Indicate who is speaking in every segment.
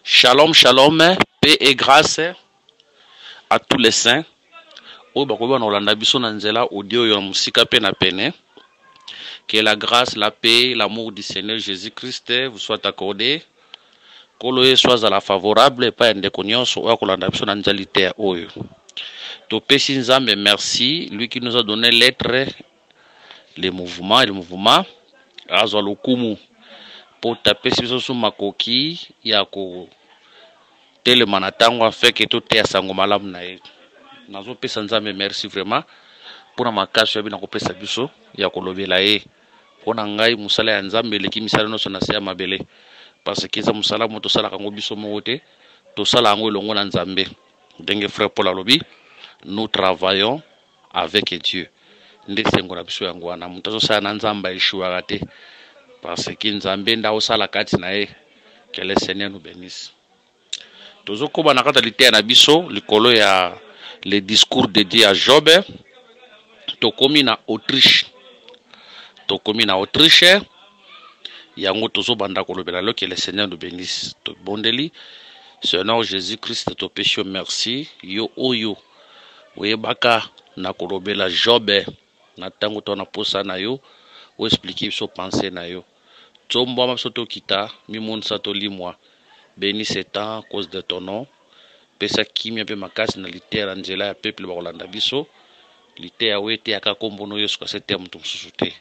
Speaker 1: Shalom, shalom, paix et grâce à tous les saints. Que la grâce, la paix, l'amour du Seigneur Jésus-Christ vous soit accordé. Que soit à la favorable et pas merci, lui qui nous a donné l'être, le mouvement, pour taper sur makoki yako telema tango fait que tout est sango malamu na ye nazo pesa nzambe merci vraiment pour makasi ya bina ko pesa biso ya kolobela ye pona ngai musala ya nzambe leki misala no sona ya mabele parce que za musala moto sala kango biso mote to sala ngo longo na nzambe ndenge frère Paul alobi nous travaillons avec Dieu ndetse ngona biso yango wana mutazo sala na nzamba ishuwa te parce que nzambe nda osala kati na ye que le Seigneur nous bénisse. Tozo ko bana kata lité na biso likolo ya le discours dédié à Job to komi na Autriche yango tozo banda ko lobela lo que le Seigneur nous bénisse. To bondeli Seigneur Jésus-Christ to péché merci yo oyo oyebaka na ko lobela Job na tango to na posa na yo ou expliquer so pensée na yo tombo ma soto kita mi mon sato limwa béni cet temps à cause de ton nom pesa kimia pe makasi na litera nzela ya peuple ba kolanda biso litera wete aka kombono yesu ka c'était mtu msusute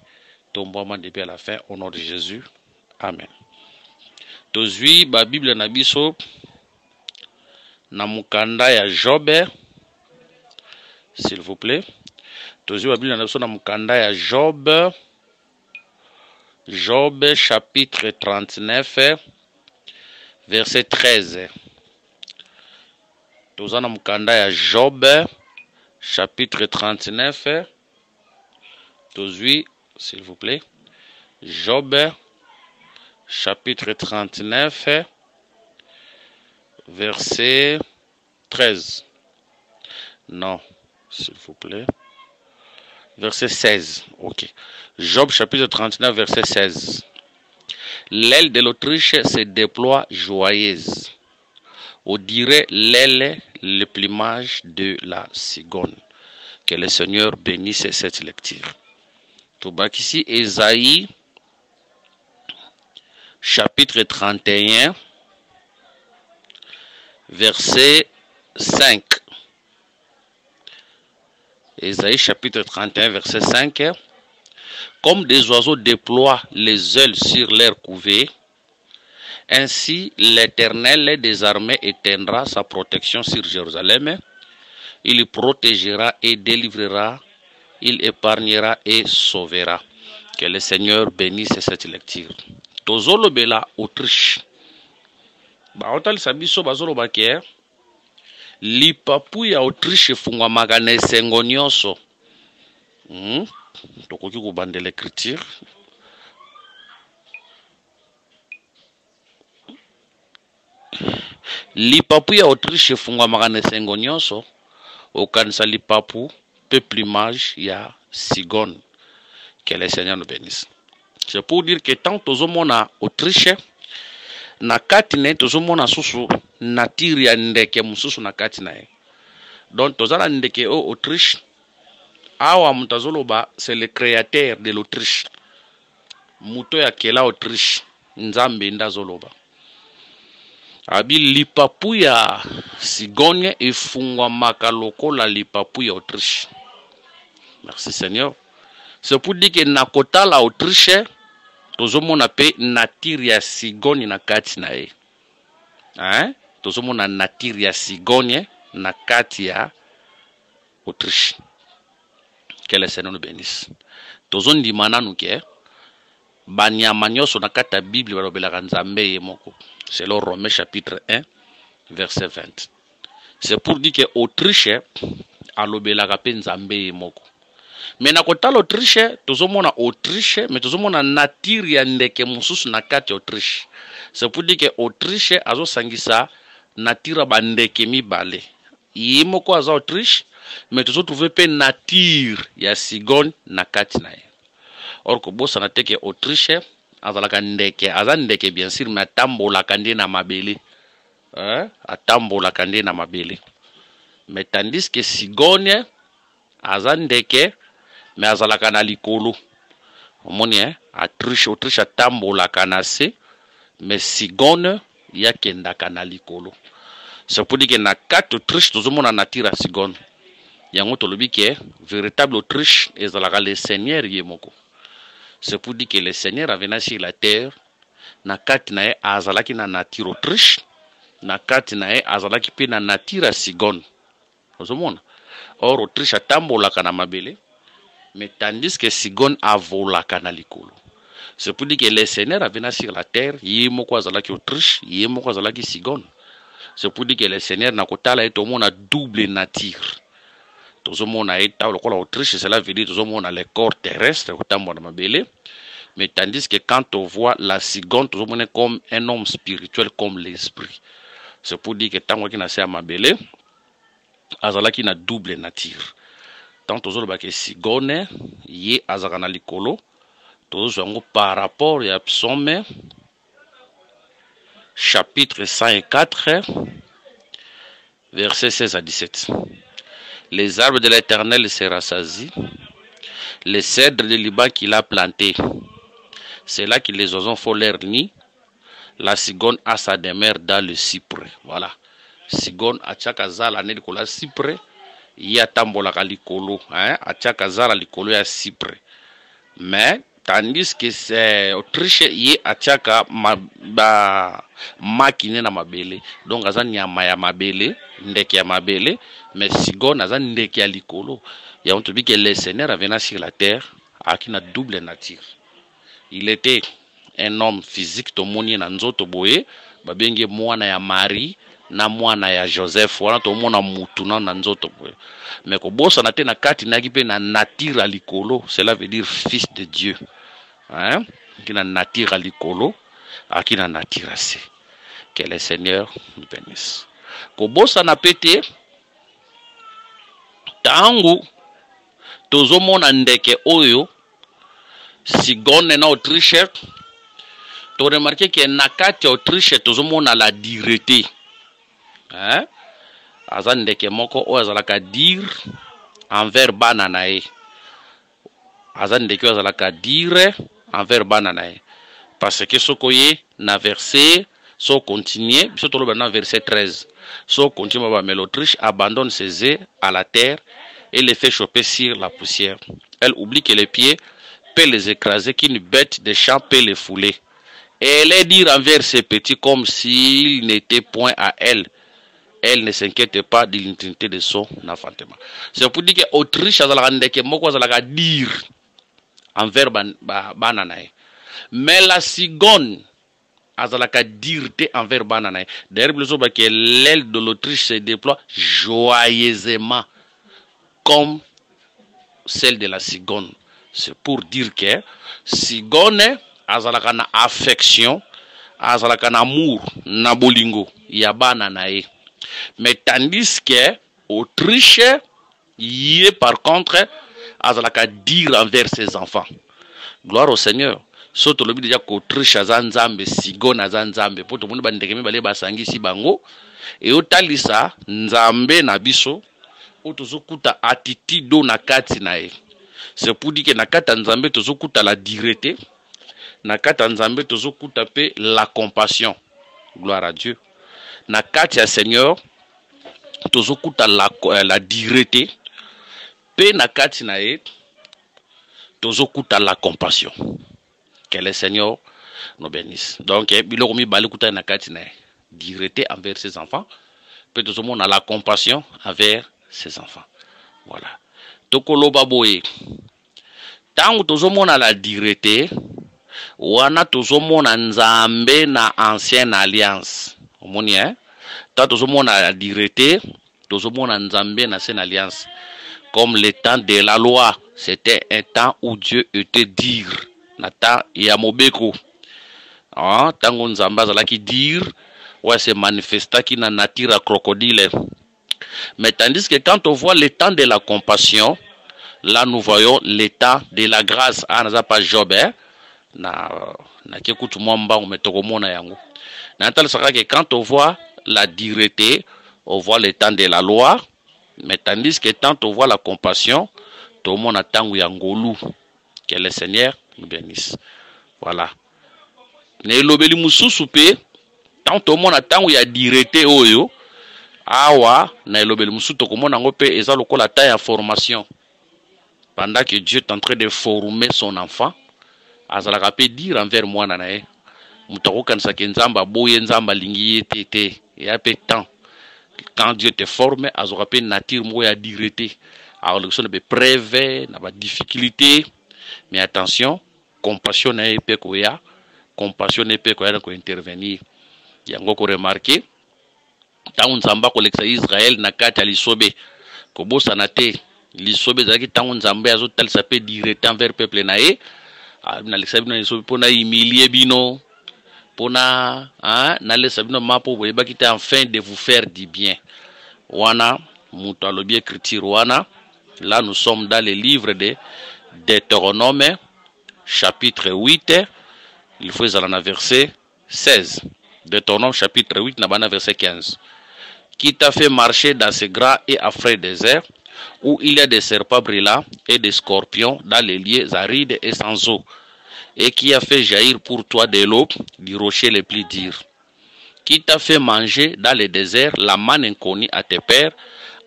Speaker 1: tombo ma depuis à la fin au nom de Jésus amen. Tozui ba bible na biso na mukanda ya Job s'il vous plaît. Tozui ba bible na biso na mukanda ya Job chapitre 39 verset 13. Tozana mukanda ya Job chapitre 39. Tozui s'il vous plaît. Job chapitre 39 verset 13. Non, s'il vous plaît. Verset 16. Ok. Job chapitre 39 verset 16. L'aile de l'Autriche se déploie joyeuse. On dirait l'aile, le plumage de la cigogne. Que le Seigneur bénisse cette lecture. Toubak ici, Ésaïe chapitre 31 verset 5. Ésaïe chapitre 31 verset 5. Comme des oiseaux déploient les ailes sur leur couvée, ainsi l'Éternel des armées étendra sa protection sur Jérusalem. Il protégera et délivrera, il épargnera et sauvera. Que le Seigneur bénisse cette lecture. Tozolo bela Autriche. Baotal sabiso bazolo bakie. Lipapu ya Autriche fungwa magane sengo nyonso. Tokoki kubande l'écriture. Lipapu ya Autriche fungwa magane sengo nyonso. Okanisa lipapu peu plumage ya cigogne. Que le Seigneur nous bénisse. C'est pour dire que tant tozomona Autriche na kati ne tozomona susu nature ya ndeke mususu na kati na ye. Donc tozala ndeke o Autriche awa mutazoloba c'est le créateur de l'Autriche. Muto ya kela Autriche nzambe ndazoloba. Abi lipapu ya cigogne efungwa makaloko la lipapu ya Autriche. Merci Seigneur. C'est pour dire que na kota la Autriche tozomona pe nature ya cigogne na kati na ye. Tozomona nature ya cigogne na kati ya Autriche. Que le Seigneur nous bénisse. Tozondi mananu ke banyama nyoso na kata Bible balobelaka nzambe ye moko. C'est le Romains chapitre 1 verset 20. C'est pour dire que Autriche alobelaka pe nzambe ye moko. Mais na kota l'Autriche tozomona Autriche mais tozomona nature ya ndeke mususu na kati Autriche. C'est pour dire que Autriche azo sangisa nature bandeke mibale. Yimoko aza Autriche mais tozo trouver pe nature ya cigogne na kati na ye. Or ko bosa na teke Autriche azalaka ndeke aza ndeke bien sûr mais tambola kande na mabele. atambolaka nde na mabele. Mais tandis que cigogne aza ndeke mais azalaka na likolo. Omoni Autriche atambolaka na se mais cigogne yakendaka na likolo. C'est pour dire que na kati Autriche tozomona nature ya cigogne. Yango tolobi ke véritable Autriche ezalaka le Seigneur ye moko. C'est pour dire que le Seigneur a venu sur la terre na kati na ye azalaki na nature Autriche, na kati na ye azalaki pe na nature ya cigogne. Ozomona. Or Autriche atambolaka na mabele mais tandis que cigogne avolaka na likolo. C'est pour dire que le Seigneur a venu sur la terre ye moko azalaki Autriche, ye moko azalaki cigogne. C'est pour dire que le Seigneur na kotala ete omona double nature. Tozomona eta lokola Autriche, cela veut dire tozomona le corps terrestre otambola mabele. Mais tandis que quand on voit la cigogne, tozomona comme un homme spirituel, comme l'esprit. C'est pour dire que tango ki na se mabele azalaki na double nature. Tant tozoloba ke cigogne ye azaka na likolo, tozozwango par rapport à Psaume chapitre 104 versets 16 à 17. Les arbres de l'Éternel se rassasient, les cèdres de Liban qu'il a plantés. C'est là que les oiseaux font leur nid. La cigogne a sa demeure dans le cyprès. Voilà. Cigogne a tchakazala ne likolo ya cyprès, ya tambolaka likolo, a zala likolo ya cyprès. Mais tandis que c'est Autriche ye atiaka makine na mabele. Donc aza nyama ya mabele, ndeke ya mabele, mais cigogne aza ndeke ya likolo. Et on te dit que le Seigneur a venu sur la terre avec une double nature. Il était un homme physique, tomoni na nzoto boye, babenge mwana ya Marie na mwana ya Joseph, wana tomona mutu na nzoto boye. Mais ko bosa na te na kati na kipe na nature à likolo, cela veut dire fils de Dieu. Hein? Qui na nature à likolo, qui na nature à se. Que le Seigneur nous bénisse. Ko bosa na pete tangu tozomona ndeke oyo cigogne na Autriche, tu remarques que na kati Autriche tozomona la direté. Hein? Aza ndeke moko oyo azalaka dire envers bana na ye. Aza ndeke oyo azalaka dire envers bana na ye. Parce que sokoye na verset, so continuer, biso toloba na verset 13. So continue mais l'Autriche abandonne ses œufs à la terre et les fait choper sur la poussière. Elle oublie que les pieds peut les écraser, qu'une bête des champs peut les fouler. Et elle est dire envers ses petits comme s'il n'était point à elle. Elle ne s'inquiète pas de l'intimité de son enfantement. C'est pour dire que Autriche a dire envers bananae. Mais la cigogne a dire envers bananae. D'ailleurs, l'aile de l'Autriche se déploie joyeusement comme celle de la cigogne. C'est pour dire que cigogne azalaka na affection, azalaka na amour, na bolingo, yabana nae. Mais tandis que Autriche, y est par contre, azalaka dire envers ses enfants. Gloire au Seigneur. Soto lobi déjà qu'Autriche azanzambe, cigogne azanzambe, pour tout le monde bandekeme bale basangi si bango, et otalisa nzambe na biso, otozokuta attitude na kati nae. C'est pour dire que nakata nzambe tozokuta la direté, nakata nzambe tozokuta pe la compassion. Gloire à Dieu. Nakati ya Seigneur tozokuta la direté, pe nakati nae tozokuta la compassion. Que le Seigneur nous bénisse. Donc biloko mi balikuta nakati nae direté envers ses enfants, pe tozomona la compassion envers ses enfants. Voilà. Tokoloba boye. Tangu tozomona la direté, wana tozomona nzambe na ancienne alliance. Omoni Tant tozomona la direté, tozomona nzambe na ancienne alliance. Comme le temps de la loi, c'était un temps où Dieu était dire. Nata ya mobeko. Tango nzambe azalaki dire, ouais se manifesta qui na nature crocodile. Mais tandis que quand on voit le temps de la compassion, là nous voyons l'état de la grâce. Naza pas Job na kekutu mwamba umetokomona yango. Na tal saka que quand on voit la dureté, on voit le temps de la loi, mais tandis que tant on voit la compassion, tout le monde attend Yangolou. Que le Seigneur nous bénisse. Voilà. Ne lobeli mususu pe, tant tout le monde attend où il y a dureté oyo. Awa, na lobeli mususu to komona ngo pe eza lokola taille en formation. Pendant que Dieu est en train de former son enfant, azalaka pe dire envers moi nanae, mutako kanisa ke nzamba boye nzamba lingi tete, ya pe temps. Quand Dieu te forme, azora pe nature mo ya dureté. Alors le son be préve, na ba difficulté. Mais attention, compassion n'est pas quoi, compassion n'est pas quoi pour intervenir. Il y a encore remarqué, tant Nzamba koleksa Israël na kati alisobe, kobo sanate, lisobe zaki tant Nzamba azo tel sapé direct envers peuple nae, na leksabi na lisobe pona humilier bino, pona na leksabi na mapo boyeba kite enfin de vous faire du bien. Wana muto alobi écriture wana, là nous sommes dans le livre de Deutéronome, chapitre 8, il faut aller dans verset 16. Deutéronome, chapitre 8, dans verset 15. Qui t'a fait marcher dans ce gras et affreux désert, où il y a des serpents brûlants et des scorpions dans les lieux arides et sans eau, et qui a fait jaillir pour toi de l'eau du rocher les plus durs. Qui t'a fait manger dans le désert la manne inconnue à tes pères,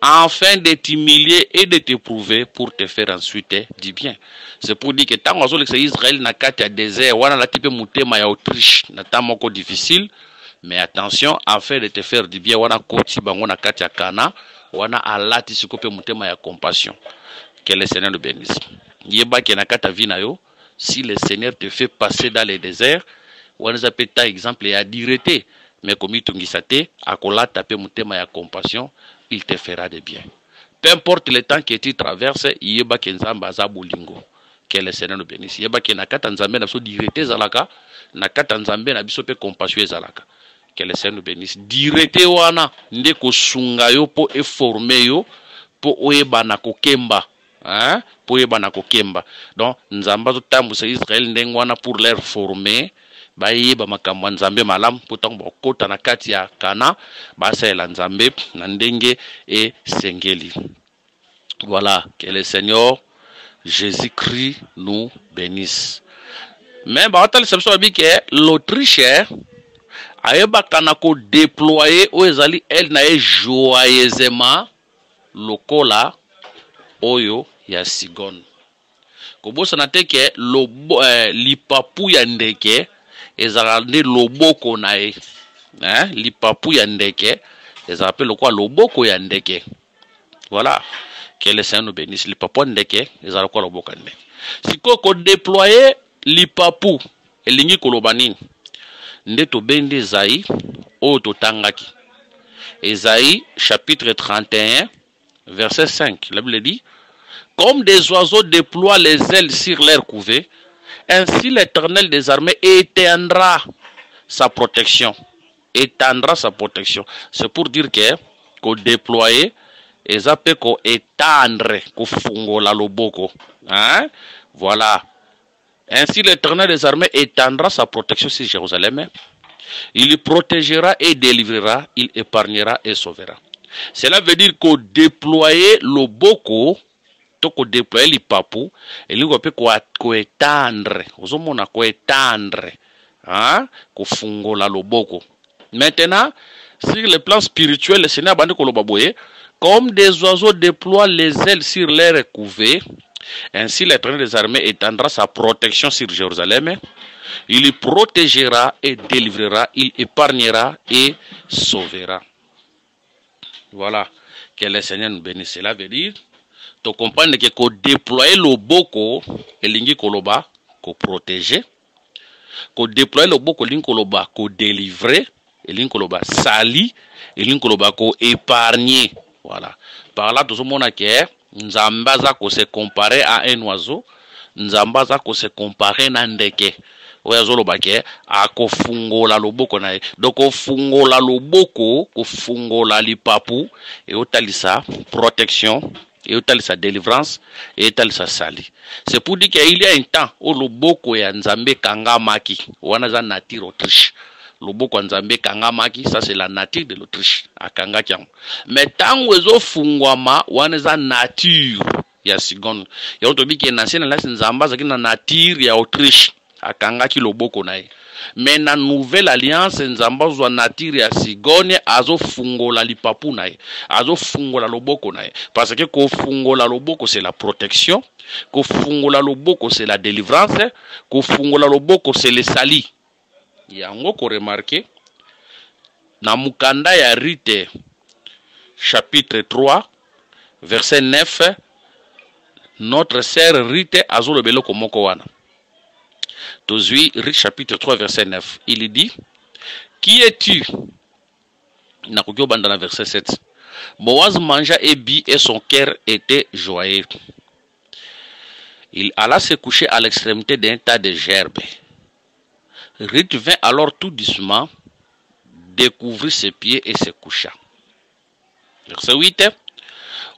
Speaker 1: afin de t'humilier et de t'éprouver pour te faire ensuite du bien. C'est pour dire que tant que Israël n'a qu'à te désert, on a la type monté ma Autriche, n'a pas encore difficile, mais attention, afin de te faire du bien, on a côté bango na kati ya kana, on a alati sikope monté ma compassion. Que le Seigneur nous bénisse. Yeba ki na kata vina yo, si le Seigneur te fait passer dans le désert, on a appelé par exemple ya direté, mais comme il tungisate, akola tape monté ma compassion. Il te fera de bien. Peu importe le temps que tu traverses, yeba kenzamba za bolingo. Que le Seigneur nous bénisse. Yeba ke nakata nzambe na biso direte zalaka, nakata nzambe na biso pe compassion zalaka. Que le Seigneur nous bénisse. Direte wana nde ko sunga yo po e former yo po oyeba na kokemba. Hein? Po oyeba na kokemba. Donc nzamba to tambusa Israël ndenge wana pour leur former. Bayeba makambo nzambe malam potong bokota na kati ya kana basela nzambe na ndenge et sengeli. Voilà, que le Seigneur Jésus-Christ nous bénisse. Mais batal sebso bi que l'Autriche ayeba kana ko déployer o ezali elle na joyeusement lokola oyo ya Sigon. Ko bosa na te ke lipapu ya ndeke ezalande loboko na e, lipapu ya ndeke ezapelo kwa loboko ya ndeke. Voilà, que le Seigneur nous bénisse. Lipapu ndeke ezala kwa loboko ndeke. Siko ko déployer lipapu elingi kolobani nde to bende Esaïe o to tangaki. Esaïe chapitre 31 verset 5. La Bible dit: comme des oiseaux déploient les ailes sur leur couvée, ainsi l'Éternel des armées étendra sa protection. Étendra sa protection. C'est pour dire que qu'on déployer et ça peut qu'on étendre qu'on fungola loboko. Hein? Voilà. Ainsi l'Éternel des armées étendra sa protection sur Jérusalem. Il protégera et délivrera, il épargnera et sauvera. Cela veut dire qu'on déployer loboko. Toko déployer les papous et lui ko étendre ozomona ko étendre ko fungola loboko. Maintenant sur le plan spirituel, le Seigneur bande ko lobaboye comme des oiseaux déploient les ailes sur leur couvée, ainsi l'Éternel des armées étendra sa protection sur Jérusalem. Il y protégera et délivrera, il épargnera et sauvera. Voilà, que le Seigneur nous bénisse. Cela veut dire to comprendre que ko déployer le boko elingi koloba ko protéger, ko déployer le boko elingi koloba ko délivrer, elingi koloba sali, elingi koloba ko épargner. Voilà, par là tout le monde que nzamba za ko se comparer à un oiseau, nzamba za ko se comparer na ndeke oyazo loba ke akofungola loboko na ye. Donc ofungola loboko, kofungola lipapu et otalisa protection et otal sa délivrance et otal sa sali. C'est pour dire qu'il y a un temps où le boko ya nzambe kanga maki wana za nature Autriche loboko nzambe kangamaki, ça c'est la nature de l'Autriche akangaki yango. Mais tango ezofungwama wana eza nature ya Sigone. Ya tobiki na ancienne alliance nzamba zaki na nature ya Autriche akangaki loboko na ye. Mais na nouvelle alliance nzamba zwa nature ya Sigone azofungola lipapu na ye, azofungola loboko na ye, parce que kofungola loboko c'est la protection, kofungola loboko c'est la délivrance, kofungola loboko c'est le sali. Yango ko remarquer na mukanda ya Rite chapitre 3 verset 9, notre sœur Rite azolobelo komoko wana. Tozui Rite chapitre 3 verset 9, il dit: qui es-tu? Na kokyo banda na verset 7. Boaz mangea et but et son cœur était joyeux. Il alla se coucher à l'extrémité d'un tas de gerbes. Rite vint alors tout doucement, découvrit ses pieds et se coucha. Verset 8.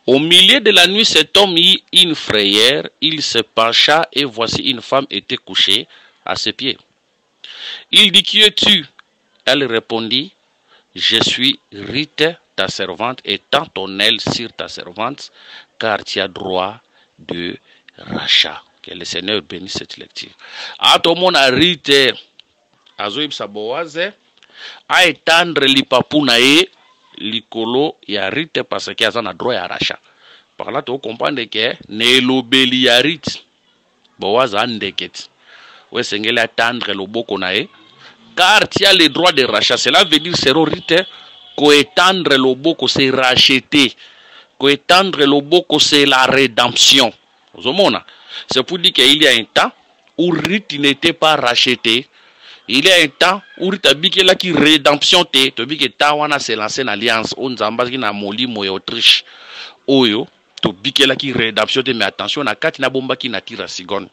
Speaker 1: Au milieu de la nuit, cet homme eut une frayeur, il se pencha et voici une femme était couchée à ses pieds. Il dit: qui es-tu? Elle répondit: je suis Rite, ta servante, et tends ton aile sur ta servante, car tu as droit de rachat. Que le Seigneur bénisse cette lecture. A tout le monde a Rite azoib sa Boaz a étendre lipapu na ye likolo ya Rite parce que azana droit ya rachat. Par là tu comprends que ne lobeli ya Rite Boaz a ndeket. Ouais sengeli attendre loboko na ye car tu as le droit de rachat. Cela veut dire c'est Rite ko étendre loboko c'est racheter. Ko étendre loboko c'est la rédemption. C'est pour dire qu'il y a un temps où Rite n'était pas racheté. Il y a un temps où Rite a dit qu'il y a une rédemption. Tu as dit que Tawana c'est l'ancienne alliance. On zamba qui na moli mo Autriche. Oyo, tu as dit qu'il y a une rédemption. Mais attention, na kati na bomba qui n'attire Sigone.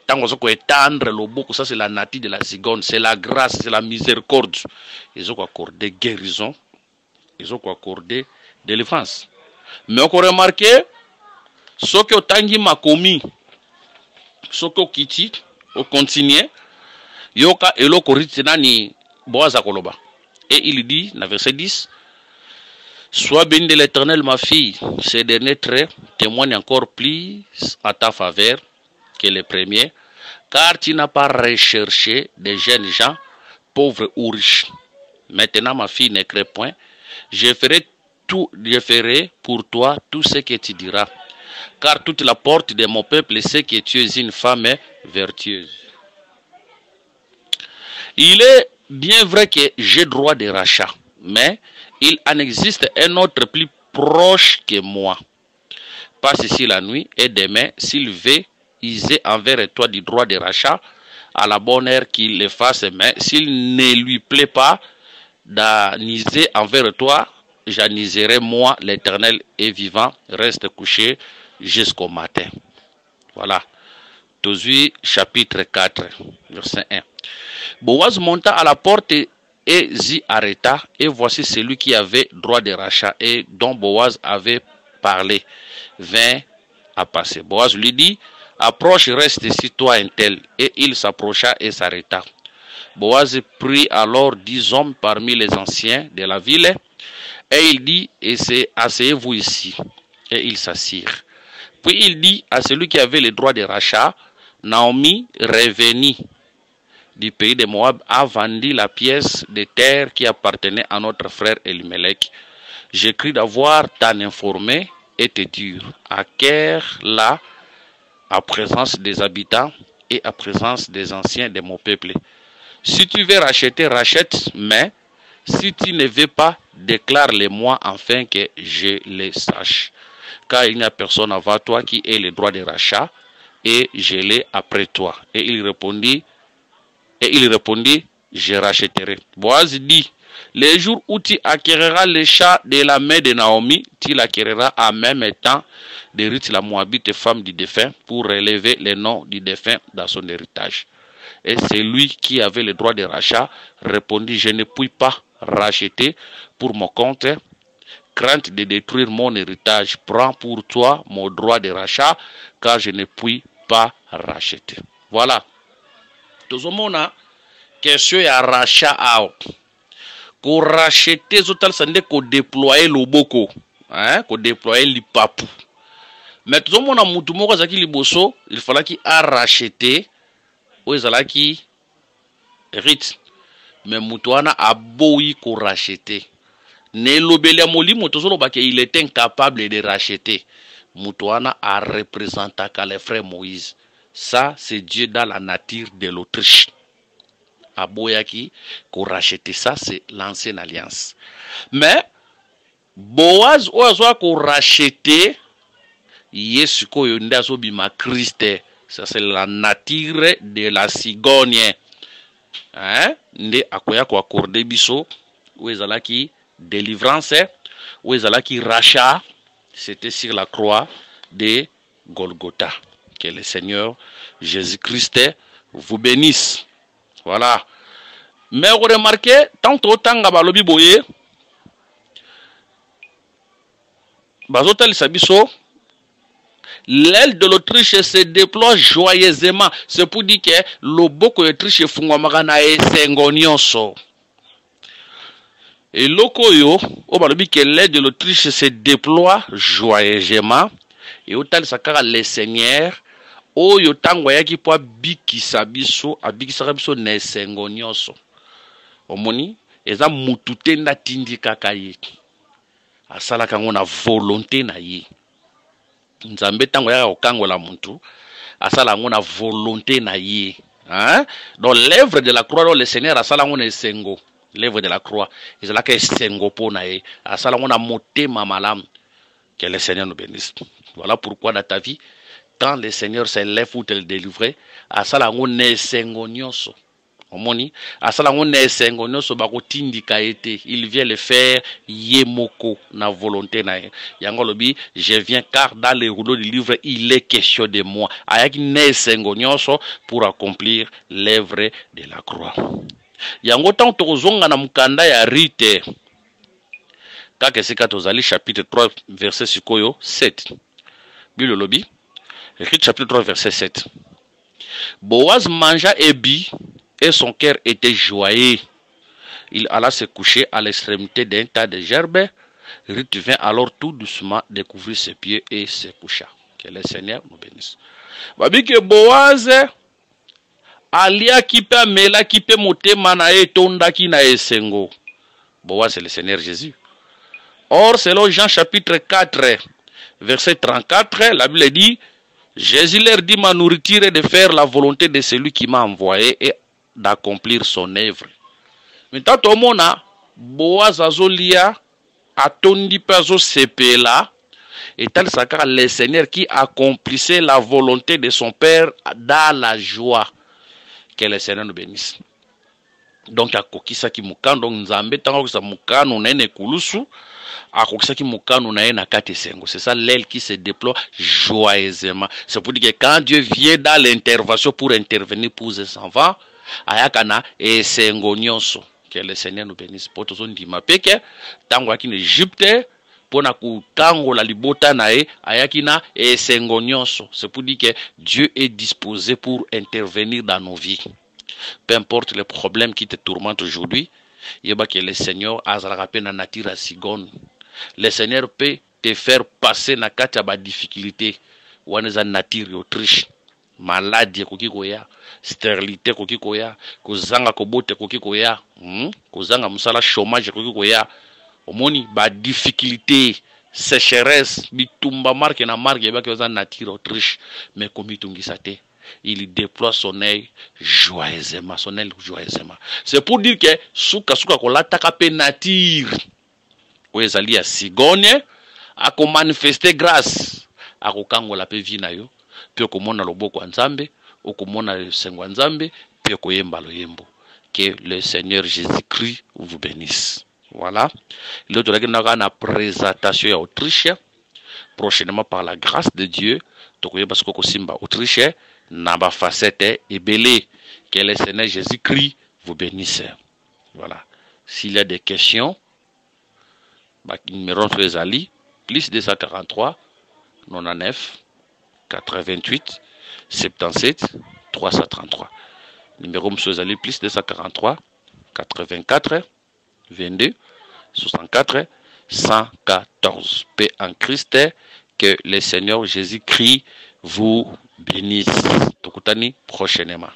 Speaker 1: Tant qu'on peut étendre le boko, ça c'est la nature de la Sigone. C'est la grâce, c'est la miséricorde. Ils ont accordé guérison. Ils ont accordé délivrance. Mais on a remarqué, ce que Tangi m'a commis, ce que Kiti, au continuer, Yoka eloko Rite nani Boaz akoloba. Et il dit, dans verset 10, sois béni de l'Éternel, ma fille, ces derniers traits témoignent encore plus à ta faveur que les premiers, car tu n'as pas recherché des jeunes gens, pauvres ou riches. Maintenant, ma fille, ne crée point, je ferai pour toi tout ce que tu diras, car toute la porte de mon peuple sait que tu es une femme vertueuse. Il est bien vrai que j'ai droit de rachat, mais il en existe un autre plus proche que moi. Passe ici la nuit et demain, s'il veut user envers toi du droit de rachat, à la bonne heure qu'il le fasse, mais s'il ne lui plaît pas d'aniser envers toi, j'aniserai moi, l'Éternel est vivant, reste couché jusqu'au matin. Voilà. Tozui chapitre 4, verset 1. Boaz monta à la porte et s'y arrêta, et voici celui qui avait droit de rachat et dont Boaz avait parlé vint à passer. Boaz lui dit: approche, reste ici toi un tel. Et il s'approcha et s'arrêta. Boaz prit alors 10 hommes parmi les anciens de la ville, et il dit: asseyez-vous ici. Et ils s'assirent. Puis il dit à celui qui avait le droit de rachat: Naomi, revenue du pays de Moab, a vendu la pièce de terre qui appartenait à notre frère Elimelech. J'ai cru d'avoir t'en informé et te dire: acquiert là à présence des habitants et à présence des anciens de mon peuple. Si tu veux racheter, rachète, mais si tu ne veux pas, déclare-le-moi afin que je le sache. Car il n'y a personne avant toi qui ait le droit de rachat, et je l'ai après toi. Et il répondit, je rachèterai. Boaz dit: les jours où tu acquériras le chat de la main de Naomi, tu l'acquériras en même temps de Ruth la Moabite, femme du défunt, pour relever le nom du défunt dans son héritage. Et celui qui avait le droit de rachat répondit: je ne puis pas racheter pour mon compte, crainte de détruire mon héritage. Prends pour toi mon droit de rachat, car je ne puis pas racheter. Voilà. Tozomona question ya rachat awa ko racheter zotal sande ko déployer loboko hein ko déployer lipapu mais tozomona mutu moko azaki liboso il fallaki a racheter o ezalaki rite mais mutu wana aboyi ko racheter ne lobeli ya molimo tozolobaka il était incapable de racheter mutu wana a représentaka les frères Moïse. Ça c'est Dieu dans la nature de l'Autriche. Aboyaki ko racheter, ça c'est l'ancienne alliance. Mais Boaz oazwa ko racheter Yesu ko yonde azobima Christ. Ça c'est la nature de la cigogne. Hein? Nde akoya ko accorder biso ou ezalaki délivrance ou ezalaki rachat, c'était sur la croix de Golgotha. Que le Seigneur Jésus-Christ vous bénisse. Voilà. Mais vous remarquez, tant autant balobi boye, bazotel sabiso, l'aile de l'Autriche se déploie joyeusement. C'est pour dire que le boko d'Autriche fungwamaka na esengonyonso. Et loko yo, o balobi que l'aile de l'Autriche se déploie joyeusement. Et autant sakara le Seigneur oyo tango yaki po abikisa biso abikisaka biso na esengo nyonso omoni eza mutu te ndatindi kaka ye asalaka ngo na volonté na ye nzambe tango yaka kokangola mutu asala ngo na volonté na ye hein? Donc l'œuvre de la croix le Seigneur asala ngo na esengo l'œuvre de la croix ezalaka esengo po na ye asala ngo na motema malamu. Que le Seigneur nous bénisse. Voilà pourquoi dans ta vie quand le Seigneur s'élève pour te le délivrer, asalango nesengo nyonso. Omoni, asalango nesengo nyonso bakotindi kaete, il vient le faire yemoko na volonté na yango lobi, je viens car dans les rouleaux du livre il est question de moi. Ayaki nesengo nyonso pour accomplir l'œuvre de la croix. Yango tant tozonga na mukanda ya rite. Kaka sika tozali chapitre 3 verset sikoyo 7. Bible lobi Écrit chapitre 3 verset 7. Boaz mangea et but et son cœur était joyeux. Il alla se coucher à l'extrémité d'un tas de gerbes. Ruth vint alors tout doucement découvrir ses pieds et se coucha. Que le Seigneur nous bénisse. Babi que Boaz alia kipe mela kipe motema na etonda ki na esengo. Boaz c'est le Seigneur Jésus. Or selon Jean chapitre 4 verset 34, la Bible dit Jésus leur dit ma nourriture est de faire la volonté de celui qui m'a envoyé et d'accomplir son œuvre. Maintenant, tout le monde a Boaz azolia, atondi pazo sepela, et tel sakara le Seigneur qui accomplissait la volonté de son Père dans la joie. Que le Seigneur nous bénisse. Donc, à kokisa ki mukano, donc nzambe tango kisa mukano nene kulusu. C'est ça l'aile qui se déploie joyeusement. C'est pour dire que quand Dieu vient dans l'intervention pour intervenir pour ses enfants, ayakana et sengonyoso. Que le Seigneur nous bénisse. Pour tous dit ma peke, tango en Égypte, pour na kutango la libota nae, ayakina et sengonyoso. C'est pour dire que Dieu est disposé pour intervenir dans nos vies. Peu importe les problèmes qui te tourmentent aujourd'hui, il y a que le Seigneur a rappelé na nature sigone. Le Seigneur peut te faire passer na kati ya difficulté waneza nature Autriche maladie koki koya stérilité koki koya kozanga kobote koki koya kozanga musala chômage koki koya omoni ba difficulté sécheresse bitumba marque na marque ba koza nature Autriche mais comme itungisa te il déploie son œil joyeusement c'est pour dire que suka kolata ka pe nature ezali ya sigogne ako manifester grâce ako kangola pe vi na yo pe komona loboko nzambe okomona sengo nzambe pe koyemba loyembo. Que le Seigneur Jésus-Christ vous bénisse. Voilà, l'autre là na présentation ya Autriche prochainement par la grâce de Dieu tokoyeba siko simba Autriche na ba facette ebele. Que le Seigneur Jésus-Christ vous bénisse. Voilà, s'il y a des questions, numéro entre les alliés, plus 243 99 88 77 333. Numéro monsieur Zali plus 243 84 22 64 114. Paix en Christ. Que le Seigneur Jésus-Christ vous bénisse. Tokutani prochainement.